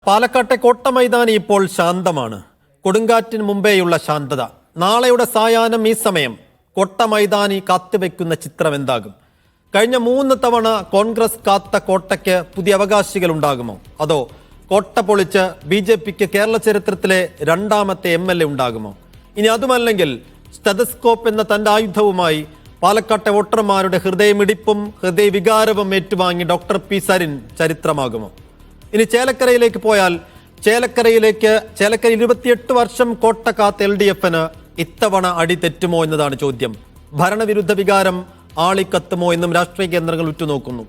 പാലക്കാട്ടെ കോട്ട മൈതാനി ഇപ്പോൾ ശാന്തമാണ്. കൊടുങ്കാറ്റിന് മുമ്പേയുള്ള ശാന്തത. നാളെയുടെ സായാഹ്നം ഈ സമയം കോട്ട മൈതാനി കാത്തുവെക്കുന്ന ചിത്രം എന്താകും? കഴിഞ്ഞ 3 തവണ കോൺഗ്രസ് കാത്ത കോട്ടയ്ക്ക് പുതിയ അവകാശികൾ ഉണ്ടാകുമോ? അതോ കോട്ട പൊളിച്ച് BJPക്ക് കേരള ചരിത്രത്തിലെ 2ാമത്തെ MLA ഉണ്ടാകുമോ? ഇനി അതുമല്ലെങ്കിൽ സ്റ്റെതസ്കോപ്പ് എന്ന തന്റെ ആയുധവുമായി പാലക്കാട്ടെ വോട്ടർമാരുടെ ഹൃദയമിടിപ്പും ഹൃദയവികാരവും ഏറ്റുവാങ്ങി ഡോക്ടർ പി സരിൻ ചരിത്രമാകുമോ? ഇനി ചേലക്കരയിലേക്ക് പോയാൽ ചേലക്കര 28 വർഷം കോട്ട കാത്ത LDFന് ഇത്തവണ അടി തെറ്റുമോ എന്നതാണ് ചോദ്യം. ഭരണവിരുദ്ധ വികാരം ആളിക്കത്തുമോ എന്നും രാഷ്ട്രീയ കേന്ദ്രങ്ങൾ ഉറ്റുനോക്കുന്നു.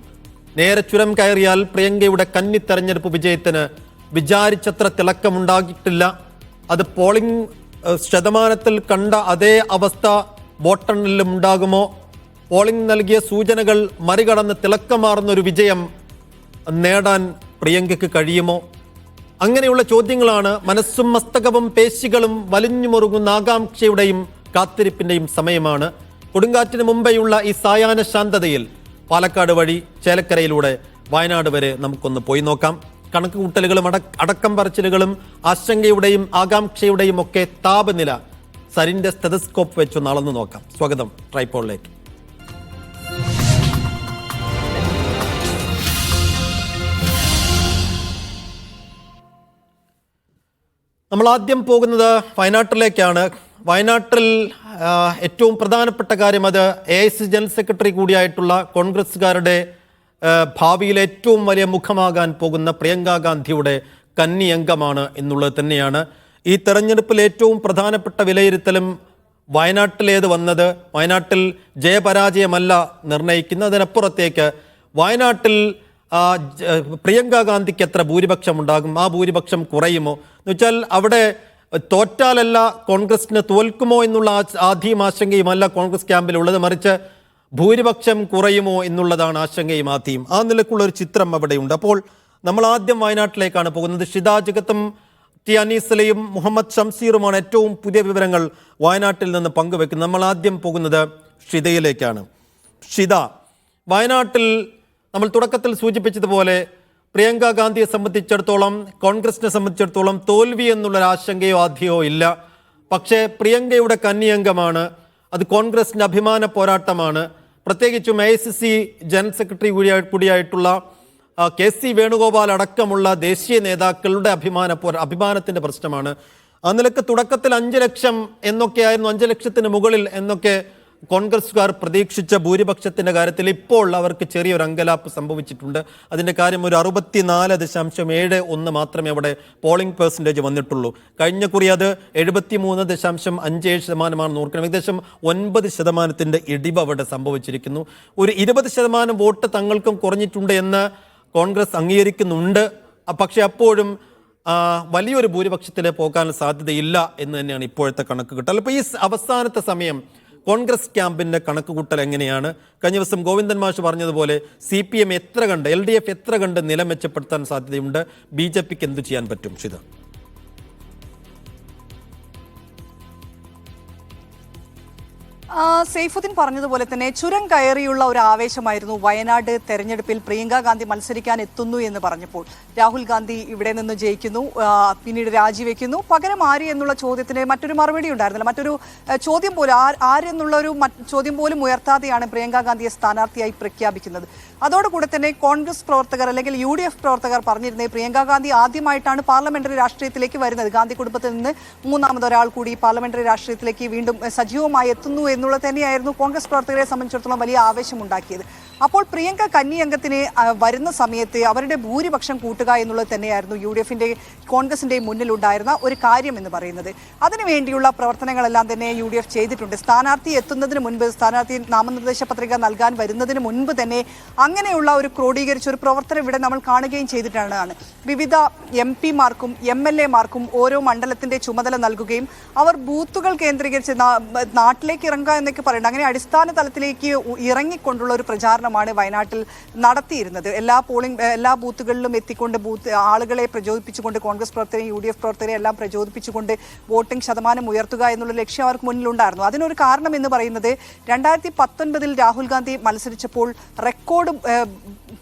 നേരെ ചുരം കയറിയാൽ പ്രിയങ്കയുടെ കന്നി തെരഞ്ഞെടുപ്പ് വിജയത്തിന് വിചാരിച്ചത്ര തിളക്കമുണ്ടാകിയിട്ടില്ല. അത് പോളിംഗ് ശതമാനത്തിൽ കണ്ട അതേ അവസ്ഥ വോട്ടെണ്ണലിലും ഉണ്ടാകുമോ? പോളിംഗ് നൽകിയ സൂചനകൾ മറികടന്ന് തിളക്കമാർന്നൊരു വിജയം നേടാൻ പ്രിയങ്കയ്ക്ക് കഴിയുമോ? അങ്ങനെയുള്ള ചോദ്യങ്ങളാണ് മനസ്സും മസ്തകവും പേശികളും വലിഞ്ഞു മുറുകുന്ന ആകാംക്ഷയുടെയും കാത്തിരിപ്പിന്റെയും സമയമാണ്. കൊടുങ്കാറ്റിന് മുമ്പെയുള്ള ഈ സായാഹ്ന ശാന്തതയിൽ പാലക്കാട് വഴി ചേലക്കരയിലൂടെ വയനാട് വരെ നമുക്കൊന്ന് പോയി നോക്കാം. കണക്ക് കൂട്ടലുകളും അടക്കം പറച്ചിലുകളും ആശങ്കയുടെയും ആകാംക്ഷയുടെയും ഒക്കെ താപനില സരിന്റെ സ്റ്റെതസ്കോപ്പ് വെച്ചൊന്ന് അളന്നു നോക്കാം. സ്വാഗതം ട്രൈപോളിലേക്ക്. നമ്മൾ ആദ്യം പോകുന്നത് വയനാട്ടിലേക്കാണ്. വയനാട്ടിൽ ഏറ്റവും പ്രധാനപ്പെട്ട കാര്യം അത് AICC ജനറൽ സെക്രട്ടറി കൂടിയായിട്ടുള്ള കോൺഗ്രസ്സുകാരുടെ ഭാവിയിൽ ഏറ്റവും വലിയ മുഖമാകാൻ പോകുന്ന പ്രിയങ്ക ഗാന്ധിയുടെ കന്നി അംഗമാണ് എന്നുള്ളത് തന്നെയാണ്. ഈ തെരഞ്ഞെടുപ്പിൽ ഏറ്റവും പ്രധാനപ്പെട്ട വിലയിരുത്തലും വയനാട്ടിലേത് വന്നത് വയനാട്ടിൽ ജയപരാജയമല്ല നിർണ്ണയിക്കുന്നത്. അതിനപ്പുറത്തേക്ക് വയനാട്ടിൽ പ്രിയങ്ക ഗാന്ധിക്ക് എത്ര ഭൂരിപക്ഷം ഉണ്ടാകും, ആ ഭൂരിപക്ഷം കുറയുമോ എന്ന് വെച്ചാൽ അവിടെ തോറ്റാലല്ല കോൺഗ്രസിന് തോൽക്കുമോ എന്നുള്ള ആദ്യം ആശങ്കയുമല്ല കോൺഗ്രസ് ക്യാമ്പിലുള്ളത്, മറിച്ച് ഭൂരിപക്ഷം കുറയുമോ എന്നുള്ളതാണ് ആശങ്കയും ആദ്യം. ആ നിലക്കുള്ള ഒരു ചിത്രം അവിടെയുണ്ട്. അപ്പോൾ നമ്മൾ ആദ്യം വയനാട്ടിലേക്കാണ് പോകുന്നത്. ഷിത ജഗത്തും ടി അനീസലയും മുഹമ്മദ് ഷംസീറുമാണ് ഏറ്റവും പുതിയ വിവരങ്ങൾ വയനാട്ടിൽ നിന്ന് പങ്കുവെക്കുന്നത്. നമ്മൾ ആദ്യം പോകുന്നത് ഷിതയിലേക്കാണ്. ഷിത, വയനാട്ടിൽ നമ്മൾ തുടക്കത്തിൽ സൂചിപ്പിച്ചതുപോലെ പ്രിയങ്ക ഗാന്ധിയെ സംബന്ധിച്ചിടത്തോളം കോൺഗ്രസിനെ സംബന്ധിച്ചിടത്തോളം തോൽവി എന്നുള്ളൊരു ആശങ്കയോ ആദ്യമോ ഇല്ല. പക്ഷേ പ്രിയങ്കയുടെ കന്നി-അംഗമാണ്, അത് കോൺഗ്രസിൻ്റെ അഭിമാന പോരാട്ടമാണ്. പ്രത്യേകിച്ചും AICC ജനറൽ സെക്രട്ടറി കൂടിയായിട്ടുള്ള KC വേണുഗോപാൽ അടക്കമുള്ള ദേശീയ നേതാക്കളുടെ അഭിമാനത്തിൻ്റെ പ്രശ്നമാണ്. ആ നിലക്ക് തുടക്കത്തിൽ 5 ലക്ഷം എന്നൊക്കെയായിരുന്നു, 5 ലക്ഷത്തിന് മുകളിൽ എന്നൊക്കെ കോൺഗ്രസ്സുകാർ പ്രതീക്ഷിച്ച ഭൂരിപക്ഷത്തിൻ്റെ കാര്യത്തിൽ ഇപ്പോൾ അവർക്ക് ചെറിയൊരു അങ്കലാപ്പ് സംഭവിച്ചിട്ടുണ്ട്. അതിൻ്റെ കാര്യം ഒരു 64.71 മാത്രമേ അവിടെ പോളിംഗ് പെർസെൻറ്റേജ് വന്നിട്ടുള്ളൂ. കഴിഞ്ഞ കുറി അത് 73.57% നോക്കണം. ഏകദേശം 9% ഇടിവ് അവിടെ സംഭവിച്ചിരിക്കുന്നു. ഒരു 20% വോട്ട് തങ്ങൾക്കും കുറഞ്ഞിട്ടുണ്ട് എന്ന് കോൺഗ്രസ് അംഗീകരിക്കുന്നുണ്ട്. പക്ഷെ അപ്പോഴും വലിയൊരു ഭൂരിപക്ഷത്തിൽ പോകാൻ സാധ്യതയില്ല എന്ന് തന്നെയാണ് ഇപ്പോഴത്തെ കണക്ക് കൂട്ടൽ. അപ്പോൾ ഈ അവസാനത്തെ സമയം കോൺഗ്രസ് ക്യാമ്പിൻ്റെ കണക്കുകൂട്ടൽ എങ്ങനെയാണ്? കഴിഞ്ഞ ദിവസം ഗോവിന്ദൻ മാഷ് പറഞ്ഞതുപോലെ CPM എത്ര കണ്ട്, LDF എത്ര കണ്ട് നില മെച്ചപ്പെടുത്താൻ സാധ്യതയുണ്ട്? BJPക്ക് എന്ത് ചെയ്യാൻ പറ്റും? ഷിത, സൈഫുദ്ദീൻ പറഞ്ഞതുപോലെ തന്നെ ചുരം കയറിയുള്ള ഒരു ആവേശമായിരുന്നു വയനാട് തെരഞ്ഞെടുപ്പിൽ പ്രിയങ്ക ഗാന്ധി മത്സരിക്കാൻ എത്തുന്നു എന്ന് പറഞ്ഞപ്പോൾ. രാഹുൽ ഗാന്ധി ഇവിടെ നിന്ന് ജയിക്കുന്നു, പിന്നീട് രാജിവെക്കുന്നു, പകരം ആര് എന്നുള്ള ചോദ്യത്തിന് മറ്റൊരു മറുപടി ഉണ്ടായിരുന്നില്ല. മറ്റൊരു ചോദ്യം പോലും ആരെന്നുള്ളൊരു ചോദ്യം പോലും ഉയർത്താതെയാണ് പ്രിയങ്ക ഗാന്ധിയെ സ്ഥാനാർത്ഥിയായി പ്രഖ്യാപിക്കുന്നത്. അതോടുകൂടെ തന്നെ കോൺഗ്രസ് പ്രവർത്തകർ അല്ലെങ്കിൽ UDF പ്രവർത്തകർ പറഞ്ഞിരുന്നത് പ്രിയങ്ക ഗാന്ധി ആദ്യമായിട്ടാണ് പാർലമെന്ററി രാഷ്ട്രീയത്തിലേക്ക് വരുന്നത്. ഗാന്ധി കുടുംബത്തിൽ നിന്ന് 3ാമതൊരാൾ കൂടി പാർലമെന്ററി രാഷ്ട്രീയത്തിലേക്ക് വീണ്ടും സജീവമായി എത്തുന്നു എന്നുള്ളത് തന്നെയായിരുന്നു കോൺഗ്രസ് പ്രവർത്തകരെ സംബന്ധിച്ചിടത്തോളം വലിയ ആവേശമുണ്ടാക്കിയത്. അപ്പോൾ പ്രിയങ്ക കന്നി അംഗത്തിന് വരുന്ന സമയത്ത് അവരുടെ ഭൂരിപക്ഷം കൂട്ടുക എന്നുള്ളത് തന്നെയായിരുന്നു UDFന്റെ കോൺഗ്രസിന്റെയും മുന്നിലുണ്ടായിരുന്ന ഒരു കാര്യം എന്ന് പറയുന്നത്. അതിനുവേണ്ടിയുള്ള പ്രവർത്തനങ്ങളെല്ലാം തന്നെ UDF ചെയ്തിട്ടുണ്ട്. സ്ഥാനാർത്ഥി എത്തുന്നതിന് മുൻപ്, സ്ഥാനാർത്ഥി നാമനിർദ്ദേശ പത്രിക നൽകാൻ വരുന്നതിന് മുൻപ് തന്നെ അങ്ങനെയുള്ള ഒരു ക്രോഡീകരിച്ച ഒരു പ്രവർത്തനം ഇവിടെ നമ്മൾ കാണുകയും ചെയ്തിട്ടാണ്. വിവിധ MP-മാർക്കും MLA-മാർക്കും ഓരോ മണ്ഡലത്തിന്റെ ചുമതല നൽകുകയും അവർ ബൂത്തുകൾ കേന്ദ്രീകരിച്ച് നാട്ടിലേക്ക് ഇറങ്ങുക എന്നൊക്കെ പറയുന്നത്. അങ്ങനെ അടിസ്ഥാന തലത്തിലേക്ക് ഇറങ്ങിക്കൊണ്ടുള്ള ഒരു പ്രചാരണമാണ് വയനാട്ടിൽ നടത്തിയിരുന്നത്. എല്ലാ ബൂത്തുകളിലും എത്തിക്കൊണ്ട് ആളുകളെ പ്രചോദിപ്പിച്ചുകൊണ്ട് കോൺഗ്രസ് പ്രവർത്തകരെ UDF പ്രവർത്തകരെ എല്ലാം പ്രചോദിപ്പിച്ചുകൊണ്ട് വോട്ടിംഗ് ശതമാനം ഉയർത്തുക എന്നുള്ള ലക്ഷ്യം അവർക്ക് മുന്നിലുണ്ടായിരുന്നു. അതിനൊരു കാരണം എന്ന് പറയുന്നത് 2019 രാഹുൽ ഗാന്ധി മത്സരിച്ചപ്പോൾ റെക്കോർഡ്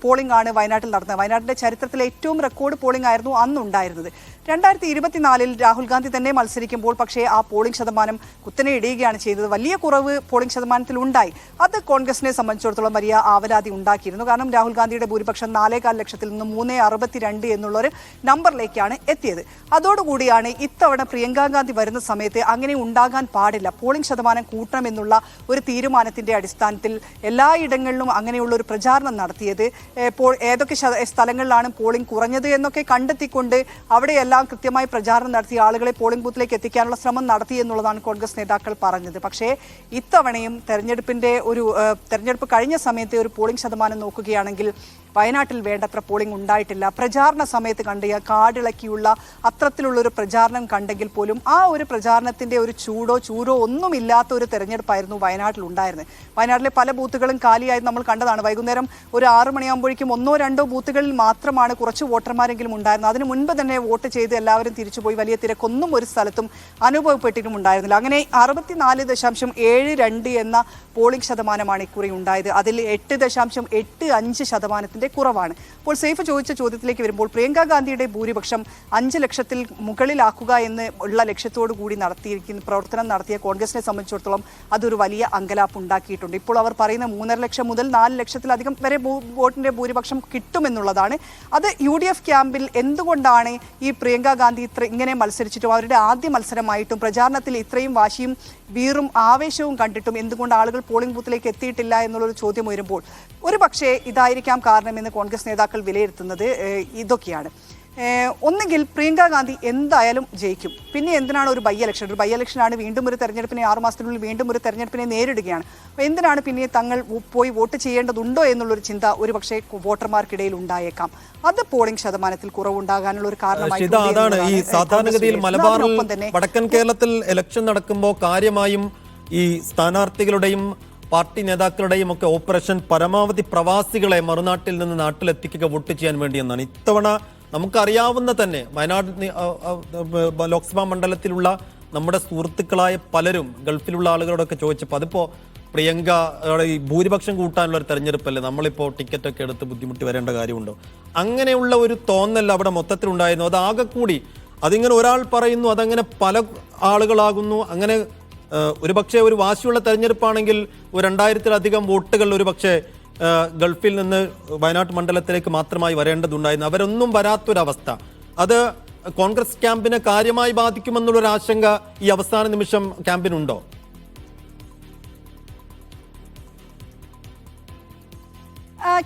പോളിംഗ് ആണ് വയനാട്ടിൽ നടന്നത്. വയനാട്ടിലെ ചരിത്രത്തിലെ ഏറ്റവും റെക്കോർഡ് പോളിംഗ് ആയിരുന്നു അന്നുണ്ടായിരുന്നത്. 2024 രാഹുൽ ഗാന്ധി തന്നെ മത്സരിക്കുമ്പോൾ പക്ഷേ ആ പോളിംഗ് ശതമാനം കുത്തനെ ഇടിയുകയാണ് ചെയ്തത്. വലിയ കുറവ് പോളിംഗ് ശതമാനത്തിൽ ഉണ്ടായി. അത് കോൺഗ്രസിനെ സംബന്ധിച്ചിടത്തോളം വലിയ ആവലാതി ഉണ്ടാക്കിയിരുന്നു. കാരണം രാഹുൽ ഗാന്ധിയുടെ ഭൂരിപക്ഷം 4.4 ലക്ഷത്തിൽ നിന്ന് 3.62 എന്നുള്ളൊരു നമ്പറിലേക്കാണ് എത്തിയത്. അതോടുകൂടിയാണ് ഇത്തവണ പ്രിയങ്ക ഗാന്ധി വരുന്ന സമയത്ത് അങ്ങനെ ഉണ്ടാകാൻ പാടില്ല, പോളിംഗ് ശതമാനം കൂട്ടണമെന്നുള്ള ഒരു തീരുമാനത്തിന്റെ അടിസ്ഥാനത്തിൽ എല്ലായിടങ്ങളിലും അങ്ങനെയുള്ള ഒരു പ്രചാരണം നടത്തിയത്. ഏതൊക്കെ സ്ഥലങ്ങളിലാണ് പോളിംഗ് കുറഞ്ഞത് എന്നൊക്കെ കണ്ടെത്തിക്കൊണ്ട് അവിടെയെല്ലാം കൃത്യമായി പ്രചാരണം നടത്തി ആളുകളെ പോളിംഗ് ബൂത്തിലേക്ക് എത്തിക്കാനുള്ള ശ്രമം നടത്തി എന്നുള്ളതാണ് കോൺഗ്രസ് നേതാക്കൾ പറഞ്ഞത്. പക്ഷേ ഇത്തവണയും തെരഞ്ഞെടുപ്പ് കഴിഞ്ഞ സമയത്തെ ഒരു പോളിംഗ് ശതമാനം നോക്കുകയാണെങ്കിൽ വയനാട്ടിൽ വേണ്ടത്ര പോളിംഗ് ഉണ്ടായിട്ടില്ല. പ്രചാരണ സമയത്ത് കണ്ട കാടിളക്കിയുള്ള അത്തരത്തിലുള്ളൊരു പ്രചാരണം കണ്ടെങ്കിൽ പോലും ആ ഒരു പ്രചാരണത്തിന്റെ ഒരു ചൂരോ ഒന്നുമില്ലാത്ത ഒരു തെരഞ്ഞെടുപ്പായിരുന്നു വയനാട്ടിൽ ഉണ്ടായിരുന്നത്. വയനാട്ടിലെ പല ബൂത്തുകളും കാലിയായി നമ്മൾ കണ്ടതാണ്. വൈകുന്നേരം ഒരു 6 മണിയാകുമ്പോഴേക്കും 1-2 ബൂത്തുകളിൽ മാത്രമാണ് കുറച്ച് വോട്ടർമാരെങ്കിലും ഉണ്ടായിരുന്നത്. അതിന് മുൻപ് തന്നെ വോട്ട് ചെയ്ത് എല്ലാവരും തിരിച്ചുപോയി. വലിയ തിരക്കൊന്നും ഒരു സ്ഥലത്തും അനുഭവപ്പെട്ടിട്ടും ഉണ്ടായിരുന്നില്ല. അങ്ങനെ 64.72 എന്ന പോളിംഗ് ശതമാനമാണ് ഇക്കുറി ഉണ്ടായത്. അതിൽ 8.85% കുറവാണ്. അപ്പോൾ സേഫ് ചോദിച്ച ചോദ്യത്തിലേക്ക് വരുമ്പോൾ പ്രിയങ്ക ഗാന്ധിയുടെ ഭൂരിപക്ഷം 5 ലക്ഷത്തിൽ മുകളിലാക്കുക എന്ന് ഉള്ള ലക്ഷ്യത്തോടു കൂടി പ്രവർത്തനം നടത്തിയ കോൺഗ്രസിനെ സംബന്ധിച്ചിടത്തോളം അതൊരു വലിയ അങ്കലാപ്പ് ഉണ്ടാക്കിയിട്ടുണ്ട്. ഇപ്പോൾ അവർ പറയുന്ന 3.5 ലക്ഷം മുതൽ 4 ലക്ഷത്തിലധികം വരെ വോട്ടിന്റെ ഭൂരിപക്ഷം കിട്ടുമെന്നുള്ളതാണ്. അത് UDF ക്യാമ്പിൽ എന്തുകൊണ്ടാണ് ഈ പ്രിയങ്ക ഗാന്ധി ഇങ്ങനെ മത്സരിച്ചിട്ടും അവരുടെ ആദ്യ മത്സരമായിട്ടും പ്രചാരണത്തിൽ ഇത്രയും വാശിയും വീറും ആവേശവും കണ്ടിട്ടും എന്തുകൊണ്ട് ആളുകൾ പോളിംഗ് ബൂത്തിലേക്ക് എത്തിയിട്ടില്ല എന്നുള്ളൊരു ചോദ്യം വരുമ്പോൾ ഒരു പക്ഷേ ഇതായിരിക്കാം കാരണമെന്ന് കോൺഗ്രസ് നേതാക്കൾ വിലയിരുത്തുന്നത് ഇതൊക്കെയാണ്. ഒന്നുകിൽ പ്രിയങ്ക ഗാന്ധി എന്തായാലും ജയിക്കും. പിന്നെ എന്തിനാണ് ഒരു ബൈ ഇലക്ഷനാണ്, വീണ്ടും ഒരു തെരഞ്ഞെടുപ്പിനെ 6 മാസത്തിനുള്ളിൽ വീണ്ടും ഒരു തെരഞ്ഞെടുപ്പിനെ നേരിടുകയാണ്. അപ്പോൾ എന്തിനാണ് പിന്നെ തങ്ങൾ പോയി വോട്ട് ചെയ്യേണ്ടതുണ്ടോ എന്നുള്ളൊരു ചിന്ത ഒരു പക്ഷേ വോട്ടർമാർക്കിടയിൽ ഉണ്ടായേക്കാം. അത് പോളിംഗ് ശതമാനത്തിൽ കുറവുണ്ടാകാനുള്ള ഒരു കാരണമായി. അതാണ് ഈ സാധാരണഗതിയിൽ മലബാറിൽ വടക്കൻ കേരളത്തിൽ ഇലക്ഷൻ നടക്കുമ്പോൾ കാര്യമായും ഈ സ്ഥാനാർത്ഥികളുടെയും പാർട്ടി നേതാക്കളുടെയും ഒക്കെ ഓപ്പറേഷൻ പരമാവധി പ്രവാസികളെ മറുനാട്ടിൽ നിന്ന് നാട്ടിലെത്തിക്കുക വോട്ട് ചെയ്യാൻ വേണ്ടിയെന്നാണ്. ഇത്തവണ നമുക്കറിയാവുന്ന തന്നെ വയനാട് ലോക്സഭാ മണ്ഡലത്തിലുള്ള നമ്മുടെ സുഹൃത്തുക്കളായ പലരും ഗൾഫിലുള്ള ആളുകളോടൊക്കെ ചോദിച്ചപ്പോൾ അതിപ്പോൾ പ്രിയങ്ക ഈ ഭൂരിപക്ഷം കൂട്ടാനുള്ള ഒരു തെരഞ്ഞെടുപ്പല്ലേ, നമ്മളിപ്പോൾ ടിക്കറ്റൊക്കെ എടുത്ത് ബുദ്ധിമുട്ടി വരേണ്ട കാര്യമുണ്ടോ, അങ്ങനെയുള്ള ഒരു തോന്നൽ അവിടെ മൊത്തത്തിലുണ്ടായിരുന്നു. അത് ആകെ കൂടി അതിങ്ങനെ ഒരാൾ പറയുന്നു, അതങ്ങനെ പല ആളുകളാകുന്നു. അങ്ങനെ ഒരുപക്ഷെ ഒരു വാശിയുള്ള തെരഞ്ഞെടുപ്പാണെങ്കിൽ 2000-ത്തിലധികം വോട്ടുകൾ ഒരുപക്ഷെ ഗൾഫിൽ നിന്ന് വയനാട് മണ്ഡലത്തിലേക്ക് മാത്രമായി വരേണ്ടതുണ്ടായിരുന്നു. അവരൊന്നും വരാത്തൊരവസ്ഥ അത് കോൺഗ്രസ് ക്യാമ്പിനെ കാര്യമായി ബാധിക്കുമെന്നുള്ളൊരു ആശങ്ക ഈ അവസാന നിമിഷം ക്യാമ്പിനുണ്ടോ?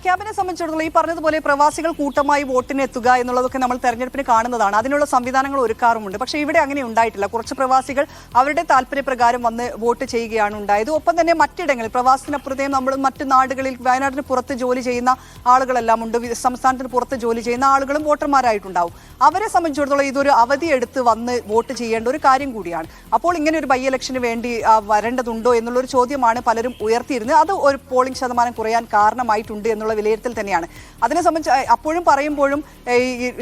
ക്യാമ്പിനെ സംബന്ധിച്ചിടത്തോളം ഈ പറഞ്ഞതുപോലെ പ്രവാസികൾ കൂട്ടമായി വോട്ടിന് എത്തുക എന്നുള്ളതൊക്കെ നമ്മൾ തെരഞ്ഞെടുപ്പിന് കാണുന്നതാണ്. അതിനുള്ള സംവിധാനങ്ങൾ ഒരുക്കാറുമുണ്ട്. പക്ഷേ ഇവിടെ അങ്ങനെ ഉണ്ടായിട്ടില്ല. കുറച്ച് പ്രവാസികൾ അവരുടെ താല്പര്യപ്രകാരം വന്ന് വോട്ട് ചെയ്യുകയാണ് ഉണ്ടായത്. ഒപ്പം തന്നെ മറ്റിടങ്ങളിൽ പ്രവാസത്തിനപ്പുറത്തേയും നമ്മൾ മറ്റ് നാടുകളിൽ വയനാടിന് പുറത്ത് ജോലി ചെയ്യുന്ന ആളുകളെല്ലാം ഉണ്ട്. സംസ്ഥാനത്തിന് പുറത്ത് ജോലി ചെയ്യുന്ന ആളുകളും വോട്ടർമാരായിട്ടുണ്ടാവും. അവരെ സംബന്ധിച്ചിടത്തോളം ഇതൊരു അവധിയെടുത്ത് വന്ന് വോട്ട് ചെയ്യേണ്ട ഒരു കാര്യം കൂടിയാണ്. അപ്പോൾ ഇങ്ങനെ ഒരു ബൈ ഇലക്ഷന് വേണ്ടി വരേണ്ടതുണ്ടോ എന്നുള്ളൊരു ചോദ്യമാണ് പലരും ഉയർത്തിയിരുന്നത്. അത് ഒരു പോളിംഗ് ശതമാനം കുറയാൻ കാരണമായിട്ടുണ്ട് എന്നുള്ള വിലയിരുത്തൽ തന്നെയാണ്. അതിനെ സംബന്ധിച്ച് അപ്പോഴും പറയുമ്പോഴും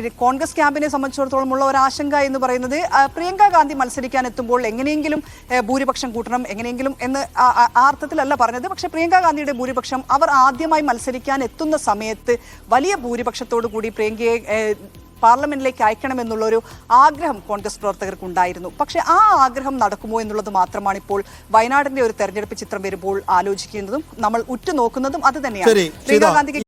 ഈ കോൺഗ്രസ് ക്യാമ്പിനെ സംബന്ധിച്ചിടത്തോളം ഉള്ള ഒരു ആശങ്ക എന്ന് പറയുന്നത് പ്രിയങ്ക ഗാന്ധി മത്സരിക്കാൻ എത്തുമ്പോൾ എങ്ങനെയെങ്കിലും ഭൂരിപക്ഷം കൂട്ടണം എങ്ങനെയെങ്കിലും എന്ന് ആ അർത്ഥത്തിലല്ല പറഞ്ഞത്. പക്ഷേ പ്രിയങ്ക ഗാന്ധിയുടെ ഭൂരിപക്ഷം അവർ ആദ്യമായി മത്സരിക്കാൻ എത്തുന്ന സമയത്ത് വലിയ ഭൂരിപക്ഷത്തോടു കൂടി പ്രിയങ്കയെ പാർലമെന്റിലേക്ക് അയക്കണമെന്നുള്ളൊരു ആഗ്രഹം കോൺഗ്രസ് പ്രവർത്തകർക്ക് ഉണ്ടായിരുന്നു. പക്ഷേ ആ ആഗ്രഹം നടക്കുമോ എന്നുള്ളത് മാത്രമാണ് ഇപ്പോൾ വയനാടിന്റെ ഒരു തെരഞ്ഞെടുപ്പ് ചിത്രം വരുമ്പോൾ ആലോചിക്കുന്നതും നമ്മൾ ഉറ്റുനോക്കുന്നതും അത് തന്നെയാണ്. പ്രിയങ്ക ഗാന്ധിക്ക്